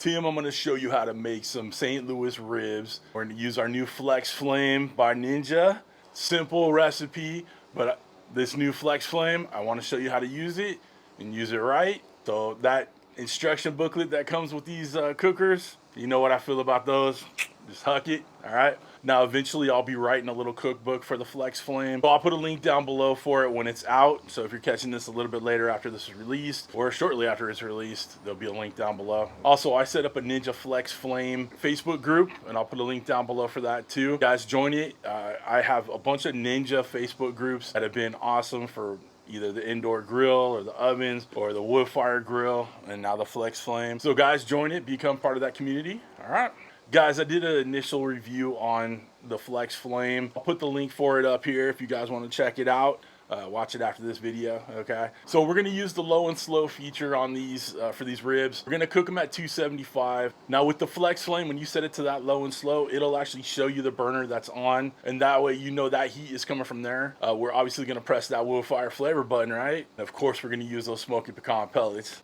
Tim, I'm gonna show you how to make some St. Louis ribs. We're gonna use our new FlexFlame by Ninja. Simple recipe, but this new FlexFlame, I wanna show you how to use it and use it right. So that instruction booklet that comes with these cookers, you know what I feel about those. Just huck it, all right? Now, eventually I'll be writing a little cookbook for the FlexFlame. So I'll put a link down below for it when it's out. So if you're catching this a little bit later after this is released, or shortly after it's released, there'll be a link down below. Also, I set up a Ninja FlexFlame Facebook group, and I'll put a link down below for that too. You guys join it. I have a bunch of Ninja Facebook groups that have been awesome for either the indoor grill or the ovens or the wood fire grill, and now the FlexFlame. So guys, join it, become part of that community, all right? Guys, I did an initial review on the FlexFlame. I'll put the link for it up here if you guys want to check it out. Watch it after this video, okay? So we're gonna use the low and slow feature on these for these ribs. We're gonna cook them at 275. Now with the FlexFlame, when you set it to that low and slow, it'll actually show you the burner that's on, and that way you know that heat is coming from there. We're obviously gonna press that wood fire flavor button, right? And of course, we're gonna use those Smokin Pecan pellets.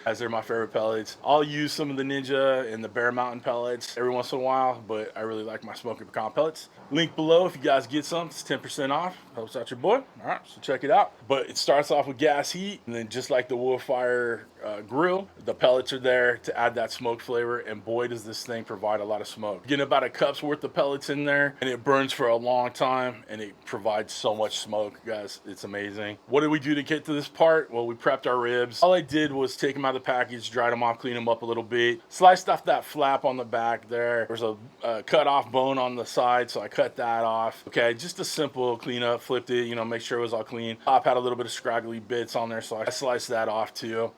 As they're my favorite pellets. I'll use some of the Ninja and the Bear Mountain pellets every once in a while, but I really like my Smokin Pecan pellets. Link below if you guys get some, it's 10% off. Helps out your boy. All right, so check it out. But it starts off with gas heat, and then just like the wood fire grill, the pellets are there to add that smoke flavor, and boy does this thing provide a lot of smoke. Getting about a cup's worth of pellets in there, and it burns for a long time, and it provides so much smoke, guys. It's amazing. What did we do to get to this part? Well, we prepped our ribs. All I did was take them out of the package, dried them off, clean them up a little bit, sliced off that flap on the back there. There's a cut off bone on the side, so I cut that off. Okay, just a simple cleanup, flipped it, you know, make sure it was all clean. Top had a little bit of scraggly bits on there, so I sliced that off too.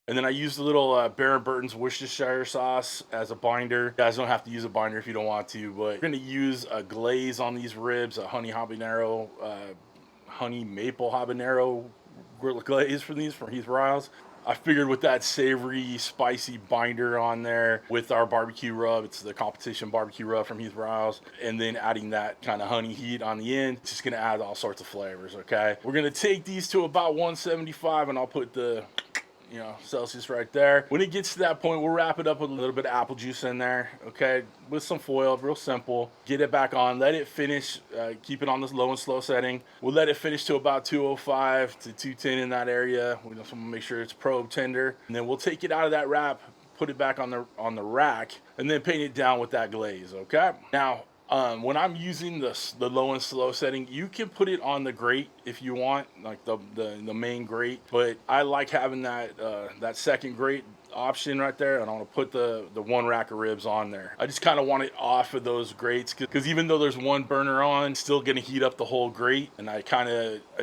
And then I used a little Baron Burton's Worcestershire sauce as a binder. You guys don't have to use a binder if you don't want to, but we're gonna use a glaze on these ribs, a honey maple habanero glaze for these from Heath Riles. I figured with that savory, spicy binder on there with our barbecue rub, it's the competition barbecue rub from Heath Riles, and then adding that kind of honey heat on the end, it's just gonna add all sorts of flavors, okay? We're gonna take these to about 175, and I'll put the Celsius right there. When it gets to that point, we'll wrap it up with a little bit of apple juice in there, okay, with some foil, real simple. Get it back on, let it finish, keep it on this low and slow setting. We'll let it finish to about 205 to 210 in that area. We just want to make sure it's probe tender, and then we'll take it out of that wrap, put it back on the rack, and then paint it down with that glaze, okay? Now, when I'm using the low and slow setting, you can put it on the grate if you want, like the main grate, but I like having that second grate option right there, and I want to put the one rack of ribs on there. I just kind of want it off of those grates because even though there's one burner on, it's still going to heat up the whole grate, and I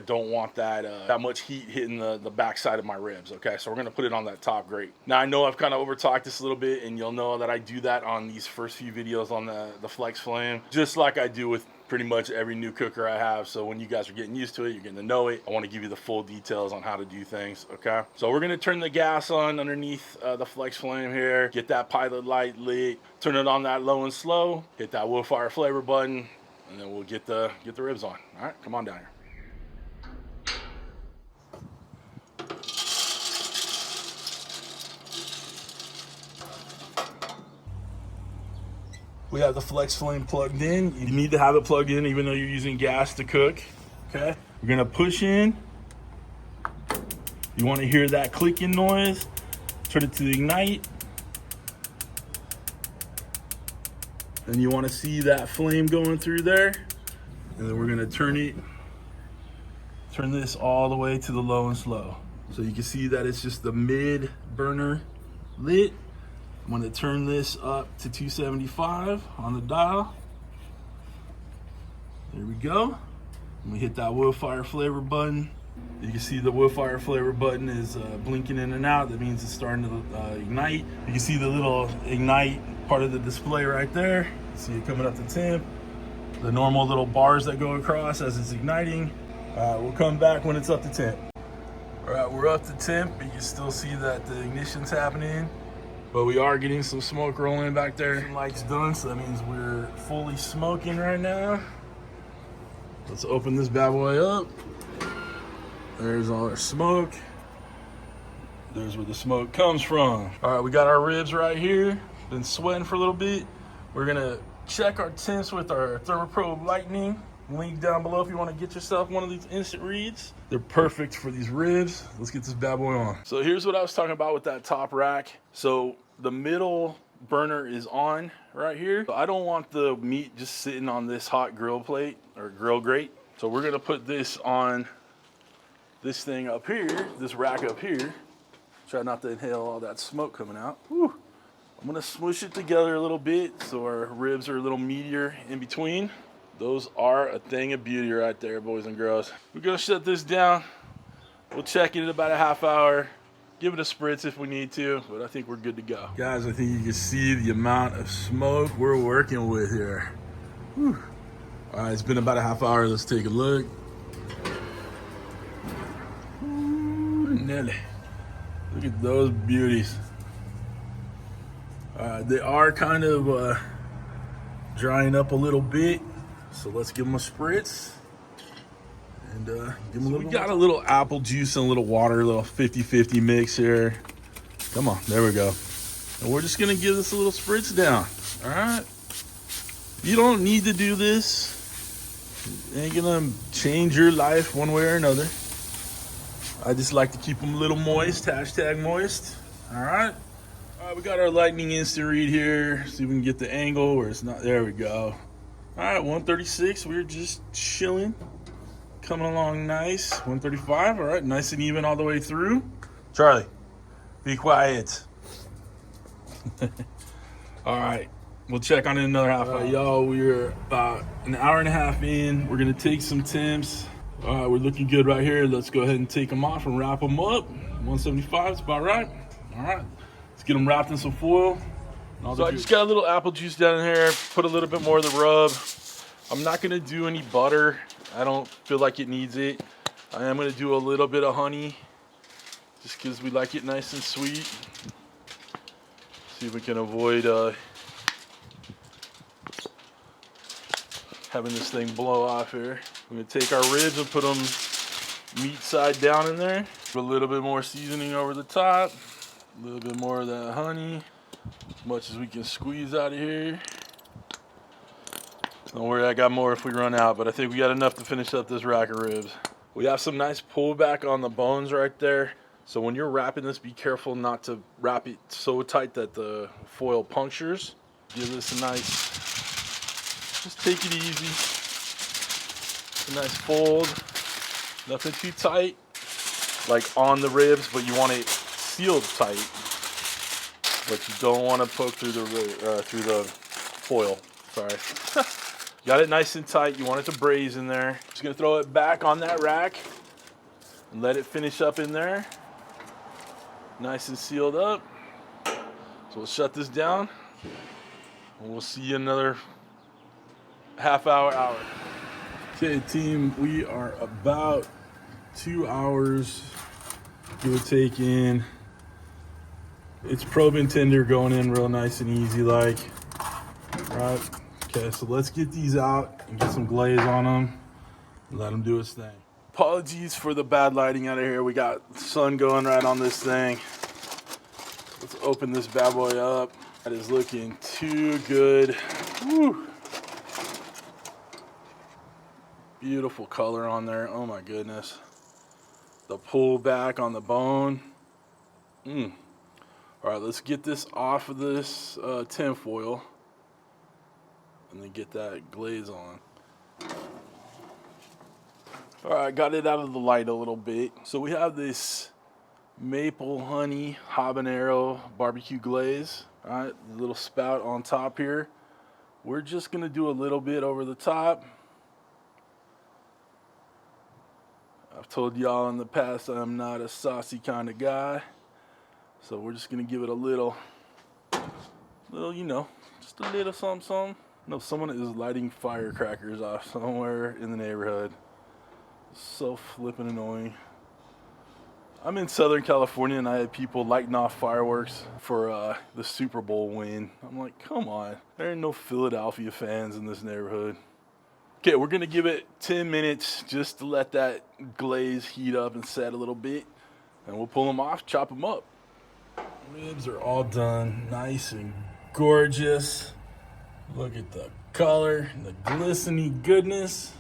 don't want that much heat hitting the backside of my ribs, okay? So we're going to put it on that top grate. Now I know I've kind of overtalked this a little bit, and you'll know that I do that on these first few videos on the FlexFlame, just like I do with pretty much every new cooker I have. So when you guys are getting used to it, you're getting to know it. I want to give you the full details on how to do things, okay? So we're going to turn the gas on underneath the FlexFlame here, get that pilot light lit, turn it on that low and slow, hit that wood fire flavor button, and then we'll get the ribs on. All right, come on down here. We have the FlexFlame plugged in. You need to have it plugged in even though you're using gas to cook, okay? We're gonna push in. You wanna hear that clicking noise. Turn it to the ignite. And you wanna see that flame going through there. And then we're gonna turn this all the way to the low and slow. So you can see that it's just the mid burner lit. I'm going to turn this up to 275 on the dial. There we go. And we hit that wood fire flavor button. You can see the wood fire flavor button is blinking in and out. That means it's starting to ignite. You can see the little ignite part of the display right there. See it coming up to temp. The normal little bars that go across as it's igniting. We'll come back when it's up to temp. All right, we're up to temp, but you can still see that the ignition's happening. But we are getting some smoke rolling back there. Some lights done, so that means we're fully smoking right now. Let's open this bad boy up. There's all our smoke. There's where the smoke comes from. All right, we got our ribs right here. Been sweating for a little bit. We're gonna check our temps with our Thermoprobe Lightning. Link down below if you want to get yourself one of these instant reads. They're perfect for these ribs. Let's get this bad boy on. So here's what I was talking about with that top rack. So the middle burner is on right here. So I don't want the meat just sitting on this hot grill plate or grill grate. So we're gonna put this on this thing up here, this rack up here. Try not to inhale all that smoke coming out. Whew. I'm gonna smoosh it together a little bit so our ribs are a little meatier in between. Those are a thing of beauty right there, boys and girls. We're gonna shut this down. We'll check it in about a half hour. Give it a spritz if we need to, but I think we're good to go. Guys, I think you can see the amount of smoke we're working with here. Whew. All right, it's been about a half hour. Let's take a look. Ooh, Nelly. Look at those beauties. They are kind of drying up a little bit, so let's give them a spritz and give them a little. We got a little apple juice and a little water, a little 50-50 mix here. Come on, there we go. And we're just gonna give this a little spritz down. All right. You don't need to do this. It ain't gonna change your life one way or another. I just like to keep them a little moist, hashtag moist. All right. All right, we got our lightning instant read here. See if we can get the angle where it's not, there we go. All right, 136, we're just chilling. Coming along nice, 135, all right, nice and even all the way through. Charlie, be quiet. All right, we'll check on it another half hour. Y'all, we're about an hour and a half in. We're gonna take some temps. All right, we're looking good right here. Let's go ahead and take them off and wrap them up. 175 is about right. All right, let's get them wrapped in some foil. So I just got a little apple juice down in here, put a little bit more of the rub. I'm not gonna do any butter. I don't feel like it needs it. I am gonna do a little bit of honey, just because we like it nice and sweet. See if we can avoid having this thing blow off here. I'm gonna take our ribs and put them meat side down in there. Put a little bit more seasoning over the top. A little bit more of that honey. As much as we can squeeze out of here. Don't worry, I got more if we run out, but I think we got enough to finish up this rack of ribs. We have some nice pullback on the bones right there. So when you're wrapping this, be careful not to wrap it so tight that the foil punctures. Give this a nice, just take it easy. A nice fold, nothing too tight, like on the ribs, but you want it sealed tight. But you don't want to poke through the foil. Sorry. Got it nice and tight. You want it to braise in there. Just gonna throw it back on that rack and let it finish up in there. Nice and sealed up. So we'll shut this down and we'll see you another half hour. Okay, team, we are about 2 hours, give or take in. It's probe and tender going in real nice and easy like. All right, okay, so let's get these out and get some glaze on them and let them do its thing. Apologies for the bad lighting out of here. We got sun going right on this thing. Let's open this bad boy up. That is looking too good. Woo. Beautiful color on there. Oh my goodness. The pull back on the bone. All right, let's get this off of this tin foil and then get that glaze on. All right, got it out of the light a little bit. So we have this maple honey habanero barbecue glaze. All right, the little spout on top here. We're just gonna do a little bit over the top. I've told y'all in the past I'm not a saucy kind of guy. So we're just gonna give it a little, you know, just a little something. No, someone is lighting firecrackers off somewhere in the neighborhood. So flippin' annoying. I'm in Southern California and I had people lighting off fireworks for the Super Bowl win. I'm like, come on. There ain't no Philadelphia fans in this neighborhood. Okay, we're gonna give it 10 minutes just to let that glaze heat up and set a little bit. and we'll pull them off, chop them up. Ribs are all done, nice and gorgeous. Look at the color, the glistening goodness.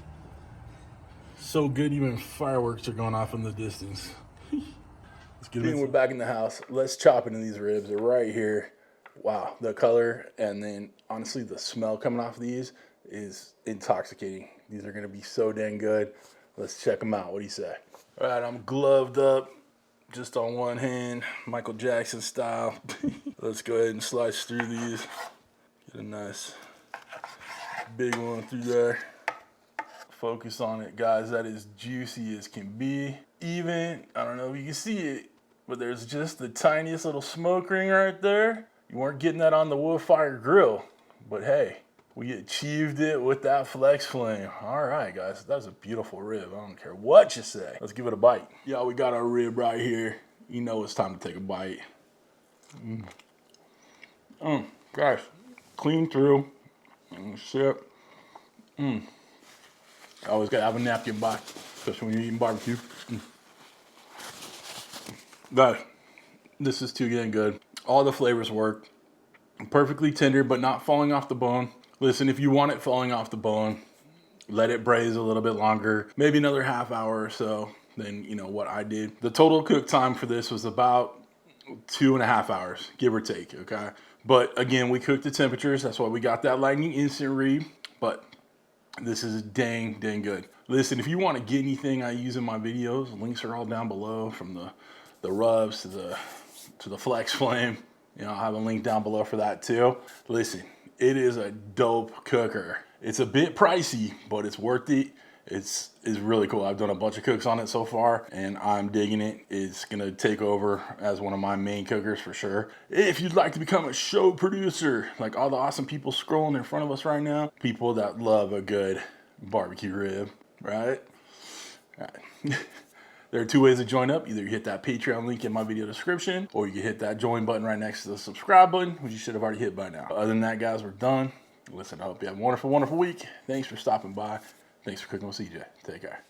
So good, even fireworks are going off in the distance. Let's get it. We're back in the house. Let's chop into these ribs. They're right here. Wow, the color and then honestly the smell coming off of these is intoxicating. These are gonna be so dang good. Let's check them out. What do you say? All right, I'm gloved up, just on one hand, Michael Jackson style. Let's go ahead and slice through these. Get a nice big one through there. Focus on it, guys. That is juicy as can be. Even, I don't know if you can see it, but there's just the tiniest little smoke ring right there. You weren't getting that on the wood fire grill, but hey, we achieved it with that FlexFlame. All right, guys, that's a beautiful rib. I don't care what you say. Let's give it a bite. Yeah, we got our rib right here. You know it's time to take a bite. Guys, clean through. Sip. I always gotta have a napkin by, especially when you're eating barbecue. Guys, this is too dang good. All the flavors work. Perfectly tender, but not falling off the bone. Listen, if you want it falling off the bone, let it braise a little bit longer, maybe another half hour or so than what I did. The total cook time for this was about 2.5 hours, give or take, okay? But again, we cooked the temperatures. That's why we got that lightning instant read. But this is dang good. Listen, if you want to get anything I use in my videos, links are all down below, from the rubs to the FlexFlame. I'll have a link down below for that too. Listen, it is a dope cooker. It's a bit pricey, but it's worth it. It's really cool. I've done a bunch of cooks on it so far, and I'm digging it. It's gonna take over as one of my main cookers for sure. If you'd like to become a show producer, like all the awesome people scrolling in front of us right now, people that love a good barbecue rib, right? All right. There are two ways to join up. Either you hit that Patreon link in my video description, or you can hit that join button right next to the subscribe button, which you should have already hit by now. Other than that, guys, we're done. Listen, I hope you have a wonderful, wonderful week. Thanks for stopping by. Thanks for cooking with CJ. Take care.